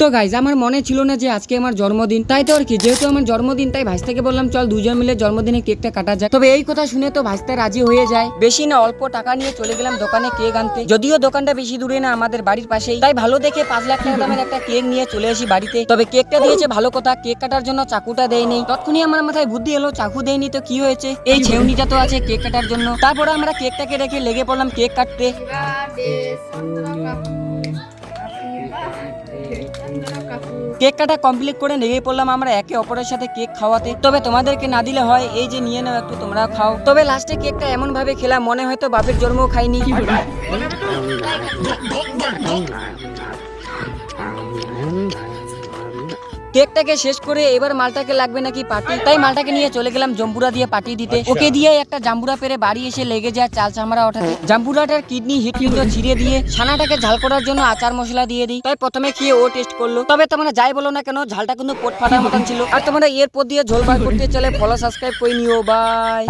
তো গাইজ আমার মনে ছিল না যে আজকে আমার জন্মদিন, তাই তো আর কি, যেহেতু আমার জন্মদিন তাই ভাইস্তাকে বললাম চল দুজন মিলে জন্মদিনে কেকটা কাটা যায়। তবে এই কথা শুনে তো ভাইস্তা রাজি হয়ে যায়। বেশি না অল্প টাকা নিয়ে চলে গেলাম দোকানে কেক আনতে। যদিও দোকানটা বেশি দূরে না, আমাদের বাড়ির পাশেই, তাই ভালো দেখে 5 লাখ টাকা দামের একটা কেক নিয়ে চলে আসি বাড়িতে। তবে কেকটা দিয়েছে ভালো কথা, কেক কাটার জন্য চাকুটা দেয়নি। তৎক্ষণি আমার মাথায় বুদ্ধি এলো, চাকু দেয়নি তো কি হয়েছে, এই ছেউনিটা তো আছে কেক কাটার জন্য। তারপরে আমরা কেকটাকে রেখে লেগে পড়লাম কেক কাটতে। কেক কাটা কমপ্লিট করে লেগে পড়লাম আমরা একে অপরের সাথে কেক খাওয়াতে। তবে তোমাদেরকে না দিলে হয়, এই যে নিয়ে নাও একটু তোমরাও খাও। তবে লাস্টে কেকটা এমন ভাবে খেলাম মনে হয়তো বাপের জন্মও খাইনি। কেকটাকে শেষ করে এবার মালটাকে লাগবে নাকি পার্টি, তাই মালটাকে নিয়ে চলে গেলাম জম্বুরা দিয়ে পার্টি দিতে। ওকে দিয়ে একটা জাম্বুরা পেরে বাড়ি এসে লেগে যায় চাল চামড়া ওঠাতে। জাম্বুরাটার কিডনি হৃৎপিণ্ড ছিঁড়ে দিয়ে ছানাটাকে ঝাল করার জন্য আচার মশলা দিয়ে দিই। তাই প্রথমে খেয়ে ও টেস্ট করলো। তবে তোমরা যাই বলো না কেন, ঝালটা কিন্তু পোট ফাটার মতন ছিল। আর তোমরা এরপর দিয়ে ঝোল বার করতে চলে ফলো সাবস্ক্রাইব করে নিও। বাই।